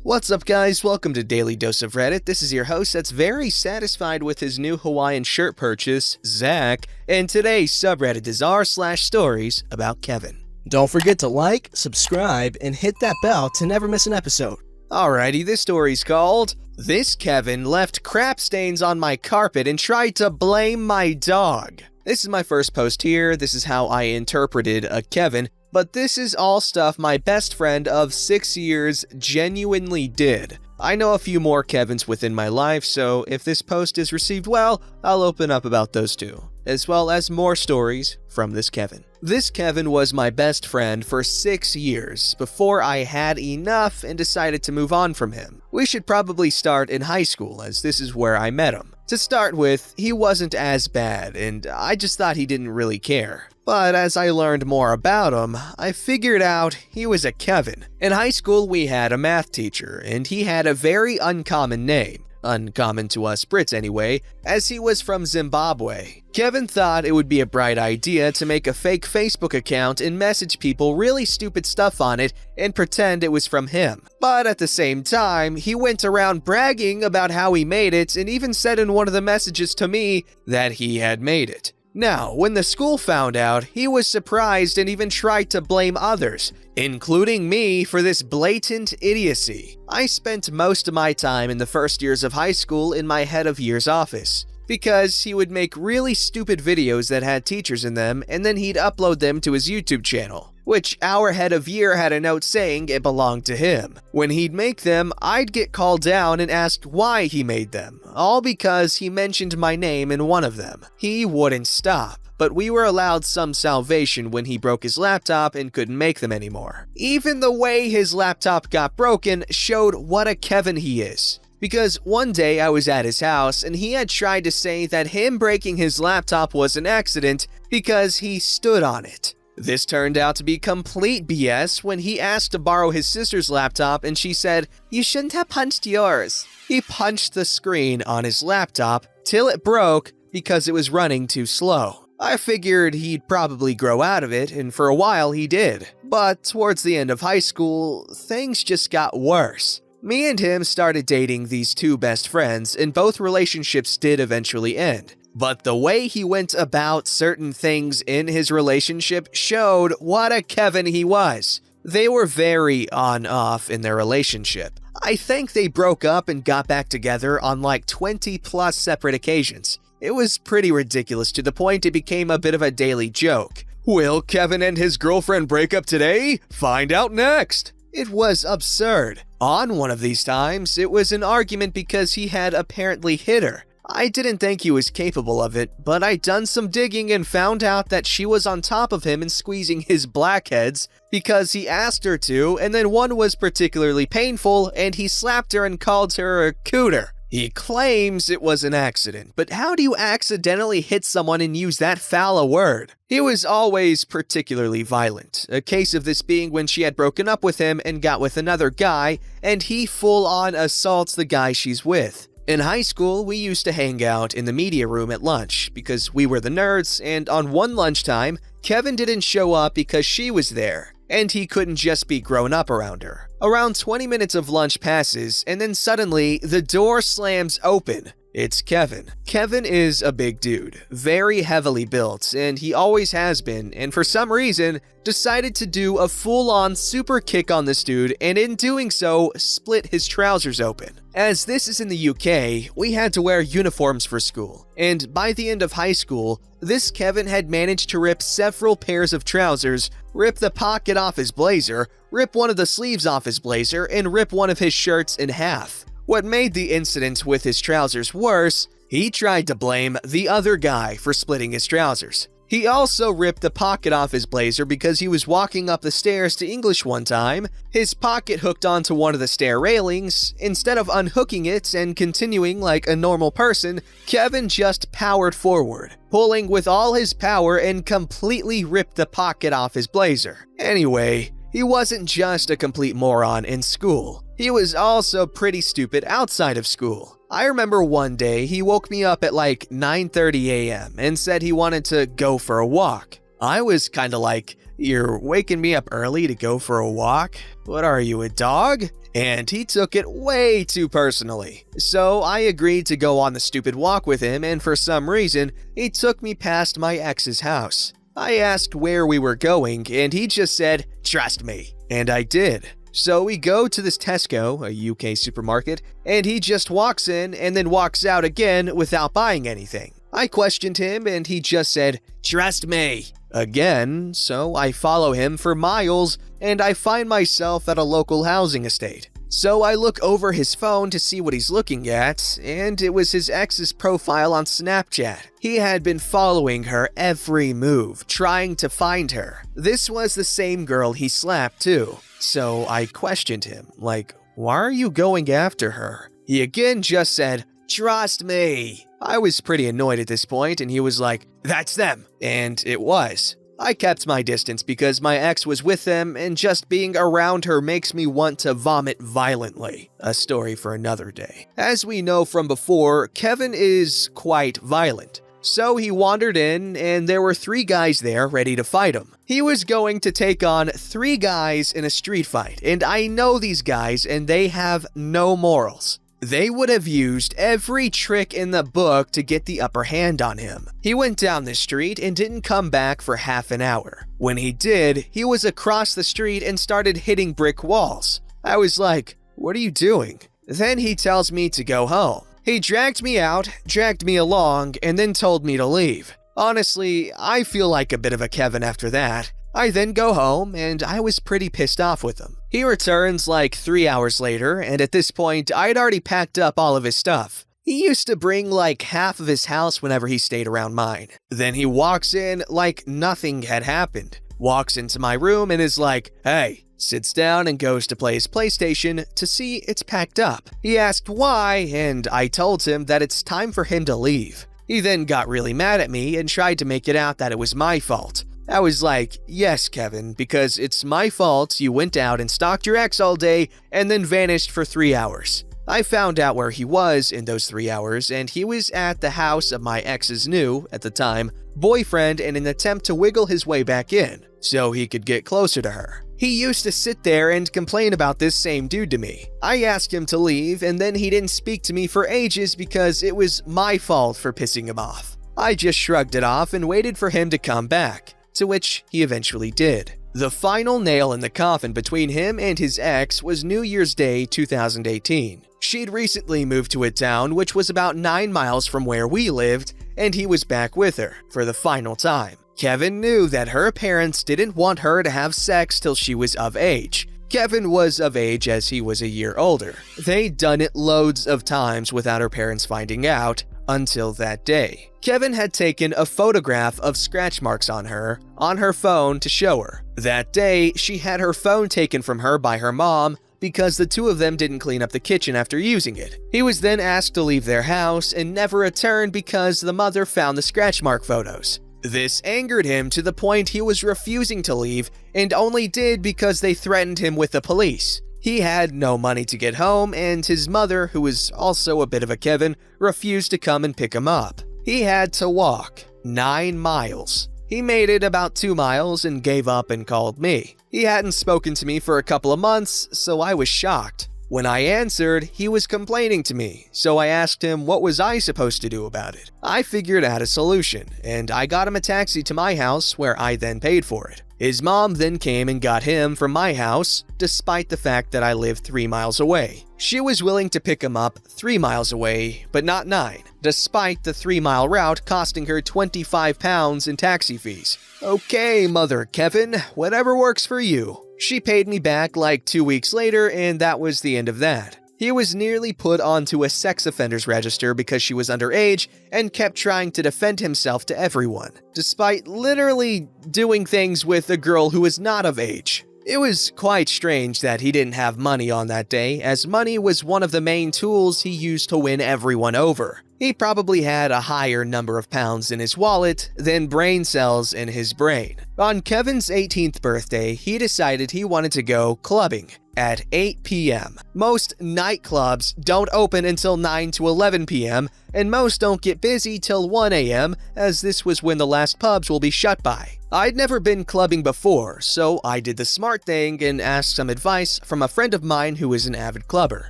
What's up, guys? Welcome to Daily Dose of Reddit. This is your host that's very satisfied with his new Hawaiian shirt purchase, Zach, and today's subreddit is r/StoriesAboutKevin. Don't forget to like, subscribe, and hit that bell to never miss an episode. Alrighty, this story's called, "This Kevin left crap stains on my carpet and tried to blame my dog." This is my first post here. This is how I interpreted a Kevin, but this is all stuff my best friend of 6 years genuinely did. I know a few more Kevins within my life, so if this post is received well, I'll open up about those too, as well as more stories from this Kevin. This Kevin was my best friend for 6 years before I had enough and decided to move on from him. We should probably start in high school, as this is where I met him. To start with, he wasn't as bad, and I just thought he didn't really care. But as I learned more about him, I figured out he was a Kevin. In high school, we had a math teacher, and he had a very uncommon name. Uncommon to us Brits anyway, as he was from Zimbabwe. Kevin thought it would be a bright idea to make a fake Facebook account and message people really stupid stuff on it and pretend it was from him. But at the same time, he went around bragging about how he made it and even said in one of the messages to me that he had made it. Now, when the school found out, he was surprised and even tried to blame others, including me, for this blatant idiocy. I spent most of my time in the first years of high school in my head of year's office, because he would make really stupid videos that had teachers in them, and then he'd upload them to his YouTube channel, which our head of year had a note saying it belonged to him. When he'd make them, I'd get called down and asked why he made them, all because he mentioned my name in one of them. He wouldn't stop, but we were allowed some salvation when he broke his laptop and couldn't make them anymore. Even the way his laptop got broken showed what a Kevin he is. Because one day I was at his house and he had tried to say that him breaking his laptop was an accident because he stood on it. This turned out to be complete BS when he asked to borrow his sister's laptop and she said, "You shouldn't have punched yours." He punched the screen on his laptop till it broke because it was running too slow. I figured he'd probably grow out of it, and for a while he did. But towards the end of high school, things just got worse. Me and him started dating these two best friends, and both relationships did eventually end. But the way he went about certain things in his relationship showed what a Kevin he was. They were very on-off in their relationship. I think they broke up and got back together on like 20 plus separate occasions. It was pretty ridiculous to the point it became a bit of a daily joke. Will Kevin and his girlfriend break up today? Find out next! It was absurd. On one of these times, it was an argument because he had apparently hit her. I didn't think he was capable of it, but I'd done some digging and found out that she was on top of him and squeezing his blackheads because he asked her to, and then one was particularly painful and he slapped her and called her a cooter. He claims it was an accident, but how do you accidentally hit someone and use that foul a word? He was always particularly violent, a case of this being when she had broken up with him and got with another guy, and he full-on assaults the guy she's with. In high school, we used to hang out in the media room at lunch because we were the nerds, and on one lunchtime, Kevin didn't show up because she was there, and he couldn't just be grown up around her. Around 20 minutes of lunch passes, and then suddenly, the door slams open. It's Kevin. Kevin is a big dude, very heavily built, and he always has been, and for some reason, decided to do a full-on super kick on this dude, and in doing so, split his trousers open. As this is in the UK, we had to wear uniforms for school, and by the end of high school, this Kevin had managed to rip several pairs of trousers, rip the pocket off his blazer, rip one of the sleeves off his blazer, and rip one of his shirts in half. What made the incident with his trousers worse, he tried to blame the other guy for splitting his trousers. He also ripped the pocket off his blazer because he was walking up the stairs to English one time. His pocket hooked onto one of the stair railings. Instead of unhooking it and continuing like a normal person, Kevin just powered forward, pulling with all his power and completely ripped the pocket off his blazer. Anyway, he wasn't just a complete moron in school. He was also pretty stupid outside of school. I remember one day he woke me up at like 9:30 a.m. and said he wanted to go for a walk. I was kinda like, "You're waking me up early to go for a walk? What are you, a dog?" and he took it way too personally. So I agreed to go on the stupid walk with him, and for some reason, he took me past my ex's house. I asked where we were going, and he just said, "Trust me," and I did. So we go to this Tesco, a UK supermarket, and he just walks in and then walks out again without buying anything. I questioned him, and he just said, "Trust me," again, so I follow him for miles, and I find myself at a local housing estate. So I look over his phone to see what he's looking at, and it was his ex's profile on Snapchat. He had been following her every move, trying to find her. This was the same girl he slapped too. So I questioned him, like, "Why are you going after her?" He again just said, "Trust me." I was pretty annoyed at this point, and he was like, "That's them." And it was. I kept my distance because my ex was with them, and just being around her makes me want to vomit violently. A story for another day. As we know from before, Kevin is quite violent. So he wandered in, and there were 3 guys there ready to fight him. He was going to take on 3 guys in a street fight, and I know these guys, and they have no morals. They would have used every trick in the book to get the upper hand on him. He went down the street and didn't come back for half an hour. When he did, he was across the street and started hitting brick walls. I was like, "What are you doing?" Then he tells me to go home. He dragged me out, dragged me along, and then told me to leave. Honestly, I feel like a bit of a Kevin after that. I then go home, and I was pretty pissed off with him. He returns like 3 hours later, and at this point, I'd already packed up all of his stuff. He used to bring like half of his house whenever he stayed around mine. Then he walks in like nothing had happened. Walks into my room and is like, "Hey," sits down and goes to play his PlayStation to see it's packed up. He asked why, and I told him that it's time for him to leave. He then got really mad at me and tried to make it out that it was my fault. I was like, "Yes, Kevin, because it's my fault you went out and stalked your ex all day and then vanished for 3 hours. I found out where he was in those 3 hours, and he was at the house of my ex's new, at the time, boyfriend in an attempt to wiggle his way back in, so he could get closer to her. He used to sit there and complain about this same dude to me. I asked him to leave, and then he didn't speak to me for ages because it was my fault for pissing him off. I just shrugged it off and waited for him to come back, to which he eventually did. The final nail in the coffin between him and his ex was New Year's Day 2018. She'd recently moved to a town which was about 9 miles from where we lived, and he was back with her for the final time. Kevin knew that her parents didn't want her to have sex till she was of age. Kevin was of age as he was a year older. They'd done it loads of times without her parents finding out, until that day. Kevin had taken a photograph of scratch marks on her phone to show her. That day, she had her phone taken from her by her mom because the 2 of them didn't clean up the kitchen after using it. He was then asked to leave their house and never returned because the mother found the scratch mark photos. This angered him to the point he was refusing to leave and only did because they threatened him with the police. He had no money to get home, and his mother, who was also a bit of a Kevin, refused to come and pick him up. He had to walk 9 miles. He made it about 2 miles and gave up and called me. He hadn't spoken to me for a couple of months, so I was shocked. When I answered, he was complaining to me, so I asked him what was I supposed to do about it. I figured out a solution, and I got him a taxi to my house where I then paid for it. His mom then came and got him from my house, despite the fact that I lived 3 miles away. She was willing to pick him up 3 miles away, but not 9, despite the 3-mile route costing her £25 in taxi fees. Okay, Mother Kevin, whatever works for you. She paid me back like 2 weeks later, and that was the end of that. He was nearly put onto a sex offenders register because she was underage and kept trying to defend himself to everyone, despite literally doing things with a girl who was not of age. It was quite strange that he didn't have money on that day, as money was one of the main tools he used to win everyone over. He probably had a higher number of pounds in his wallet than brain cells in his brain. On Kevin's 18th birthday, he decided he wanted to go clubbing at 8 p.m. Most nightclubs don't open until 9 to 11 p.m., and most don't get busy till 1 a.m., as this was when the last pubs will be shut by. I'd never been clubbing before, so I did the smart thing and asked some advice from a friend of mine who is an avid clubber.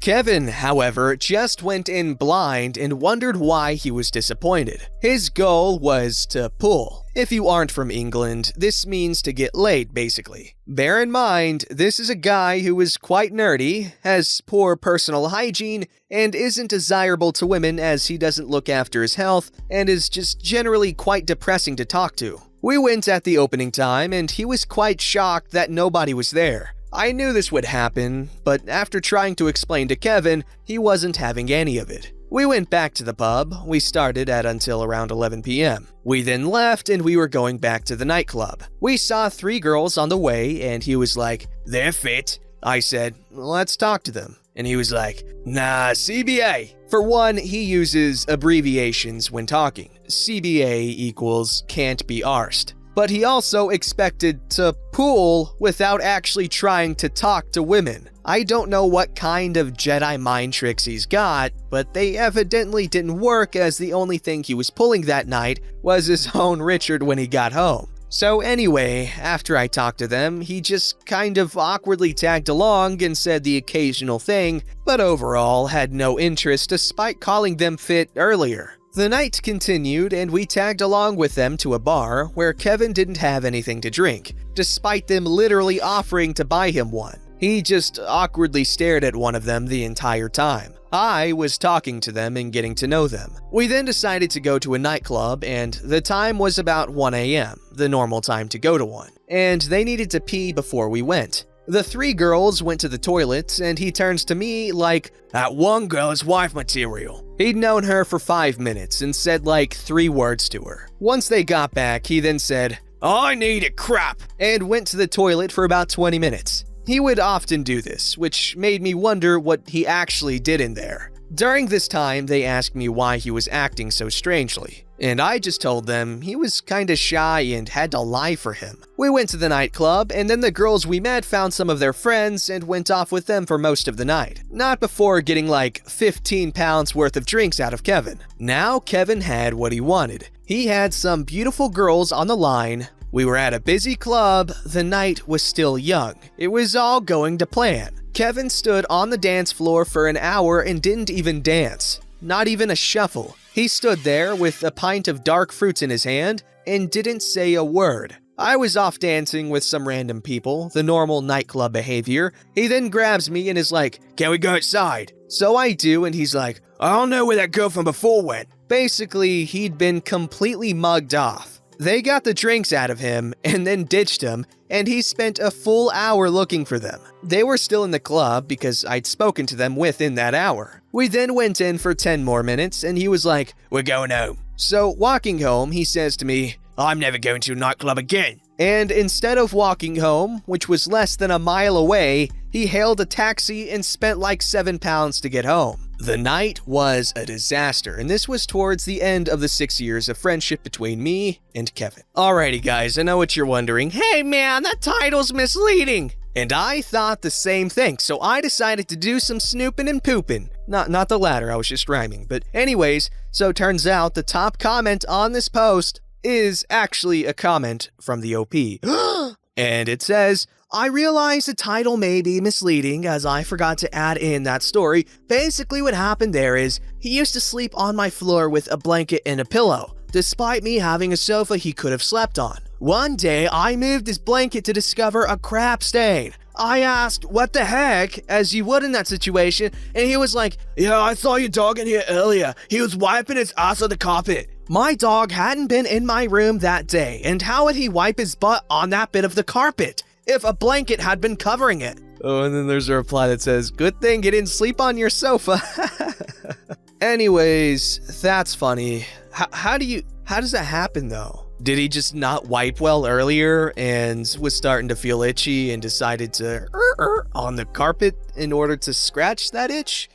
Kevin, however, just went in blind and wondered why he was disappointed. His goal was to pull. If you aren't from England, this means to get laid, basically. Bear in mind, this is a guy who is quite nerdy, has poor personal hygiene, and isn't desirable to women as he doesn't look after his health and is just generally quite depressing to talk to. We went at the opening time, and he was quite shocked that nobody was there. I knew this would happen, but after trying to explain to Kevin, he wasn't having any of it. We went back to the pub. We started at until around 11 p.m. We then left and we were going back to the nightclub. We saw 3 girls on the way and he was like, "They're fit." I said, "Let's talk to them." And he was like, "Nah, CBA." For one, he uses abbreviations when talking. CBA equals can't be arsed. But he also expected to pool without actually trying to talk to women. I don't know what kind of Jedi mind tricks he's got, but they evidently didn't work as the only thing he was pulling that night was his own Richard when he got home. So anyway, after I talked to them, he just kind of awkwardly tagged along and said the occasional thing, but overall had no interest despite calling them fit earlier. The night continued and we tagged along with them to a bar where Kevin didn't have anything to drink, despite them literally offering to buy him one. He just awkwardly stared at one of them the entire time. I was talking to them and getting to know them. We then decided to go to a nightclub and the time was about 1 a.m., the normal time to go to one, and they needed to pee before we went. The 3 girls went to the toilet and he turns to me like, "That one girl is wife material." He'd known her for 5 minutes and said like 3 words to her. Once they got back, he then said, "I need a crap," and went to the toilet for about 20 minutes. He would often do this, which made me wonder what he actually did in there. During this time, they asked me why he was acting so strangely, and I just told them he was kinda shy and had to lie for him. We went to the nightclub, and then the girls we met found some of their friends and went off with them for most of the night. Not before getting like 15 pounds worth of drinks out of Kevin. Now Kevin had what he wanted. He had some beautiful girls on the line. We were at a busy club. The night was still young. It was all going to plan. Kevin stood on the dance floor for an hour and didn't even dance. Not even a shuffle. He stood there with a pint of dark fruits in his hand and didn't say a word. I was off dancing with some random people, the normal nightclub behavior. He then grabs me and is like, "Can we go outside?" So I do, and he's like, "I don't know where that girl from before went." Basically, he'd been completely mugged off. They got the drinks out of him and then ditched him, and he spent a full hour looking for them. They were still in the club because I'd spoken to them within that hour. We then went in for 10 more minutes and he was like, "We're going home." So walking home, he says to me, "I'm never going to a nightclub again." And instead of walking home, which was less than a mile away, he hailed a taxi and spent like 7 pounds to get home. The night was a disaster, and this was towards the end of the 6 years of friendship between me and Kevin. Alrighty guys, I know what you're wondering. Hey man, that title's misleading. And I thought the same thing, so I decided to do some snooping and pooping. Not the latter, I was just rhyming. But anyways, so it turns out the top comment on this post is actually a comment from the OP. And it says, "I realize the title may be misleading as I forgot to add in that story. Basically what happened there is, he used to sleep on my floor with a blanket and a pillow, despite me having a sofa he could have slept on. One day, I moved his blanket to discover a crap stain. I asked, 'What the heck?' as you would in that situation, and he was like, 'Yeah, I saw your dog in here earlier. He was wiping his ass on the carpet.' My dog hadn't been in my room that day, and how would he wipe his butt on that bit of the carpet if a blanket had been covering it?" Oh, and then there's a reply that says, "Good thing you didn't sleep on your sofa." Anyways, that's funny. How does that happen though? Did he just not wipe well earlier and was starting to feel itchy and decided to on the carpet in order to scratch that itch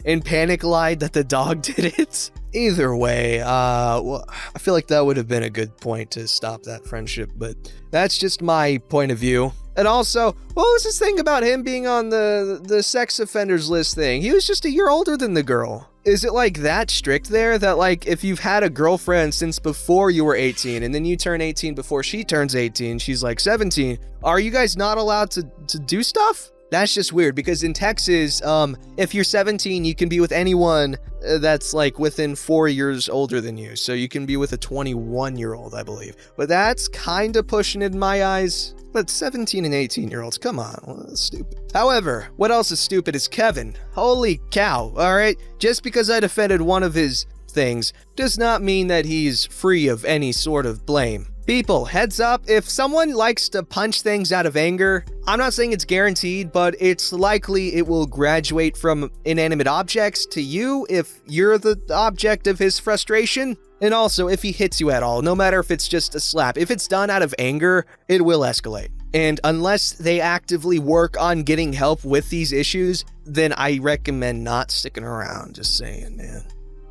and panic lied that the dog did it. Either way, well, I feel like that would have been a good point to stop that friendship, but that's just my point of view. And also, what was this thing about him being on the sex offenders list thing? He was just a year older than the girl. Is it like that strict there that like if you've had a girlfriend since before you were 18 and then you turn 18 before she turns 18, she's like 17, are you guys not allowed to do stuff? That's just weird because in Texas, if you're 17, you can be with anyone that's like within 4 years older than you. So you can be with a 21-year-old, I believe. But that's kind of pushing it in my eyes. But 17 and 18-year-olds, come on, well, that's stupid. However, what else is stupid is Kevin. Holy cow, alright? Just because I defended one of his things does not mean that he's free of any sort of blame. People, heads up, if someone likes to punch things out of anger, I'm not saying it's guaranteed, but it's likely it will graduate from inanimate objects to you if you're the object of his frustration. And also, if he hits you at all, no matter if it's just a slap, if it's done out of anger, it will escalate. And unless they actively work on getting help with these issues, then I recommend not sticking around, just saying, man.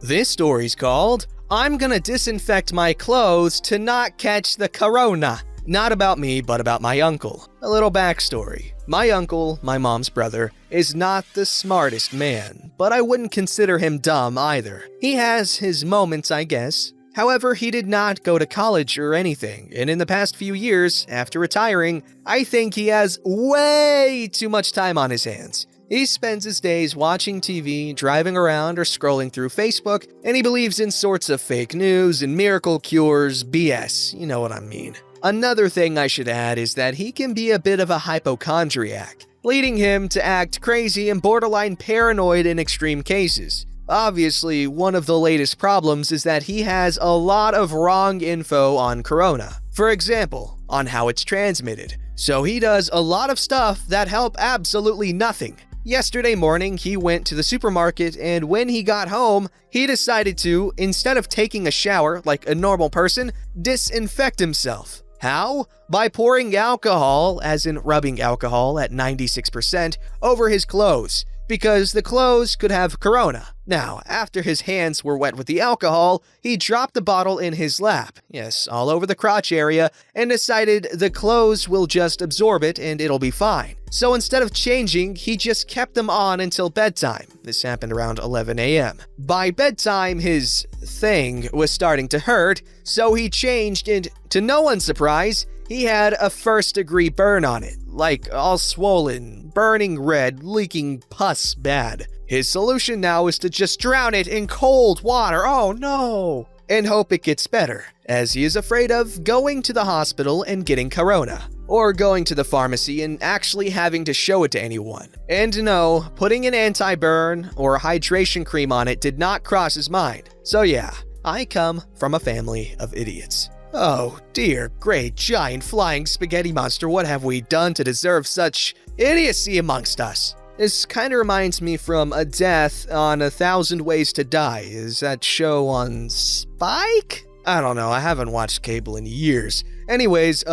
This story's called, I'm gonna disinfect my clothes to not catch the corona. Not about me, but about my uncle. A little backstory. My uncle, my mom's brother, is not the smartest man, but I wouldn't consider him dumb either. He has his moments, I guess. However, he did not go to college or anything, and in the past few years, after retiring, I think he has way too much time on his hands. He spends his days watching TV, driving around, or scrolling through Facebook, and he believes in sorts of fake news and miracle cures, BS, you know what I mean. Another thing I should add is that he can be a bit of a hypochondriac, leading him to act crazy and borderline paranoid in extreme cases. Obviously, one of the latest problems is that he has a lot of wrong info on corona. For example, on how it's transmitted. So he does a lot of stuff that help absolutely nothing. Yesterday morning, he went to the supermarket, and when he got home, he decided to, instead of taking a shower like a normal person, disinfect himself. How? By pouring alcohol, as in rubbing alcohol at 96%, over his clothes, because the clothes could have corona. Now, after his hands were wet with the alcohol, he dropped the bottle in his lap, yes, all over the crotch area, and decided the clothes will just absorb it and it'll be fine. So instead of changing, he just kept them on until bedtime. This happened around 11 a.m. By bedtime, his thing was starting to hurt, so he changed, and to no one's surprise, he had a first-degree burn on it, like all swollen, burning red, leaking pus bad. His solution now is to just drown it in cold water, oh no, and hope it gets better, as he is afraid of going to the hospital and getting corona, or going to the pharmacy and actually having to show it to anyone. And no, putting an anti-burn or hydration cream on it did not cross his mind. So yeah, I come from a family of idiots. Oh dear, great giant flying spaghetti monster, what have we done to deserve such idiocy amongst us? This kind of reminds me from a death on 1,000 Ways to Die. Is that show on Spike? I don't know, I haven't watched cable in years. Anyways,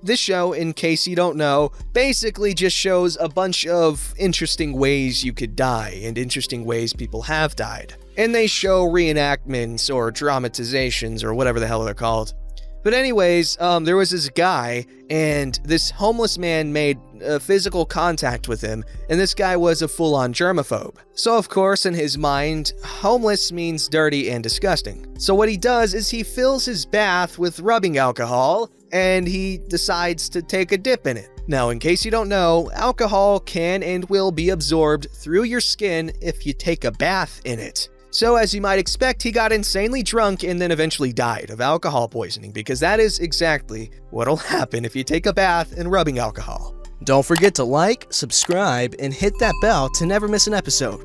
this show, in case you don't know, basically just shows a bunch of interesting ways you could die and interesting ways people have died. And they show reenactments or dramatizations or whatever the hell they're called. But anyways, there was this guy, and this homeless man made physical contact with him, and this guy was a full-on germaphobe. So of course, in his mind, homeless means dirty and disgusting. So what he does is he fills his bath with rubbing alcohol, and he decides to take a dip in it. Now, in case you don't know, alcohol can and will be absorbed through your skin if you take a bath in it. So as you might expect, he got insanely drunk and then eventually died of alcohol poisoning, because that is exactly what'll happen if you take a bath in rubbing alcohol. Don't forget to like, subscribe, and hit that bell to never miss an episode.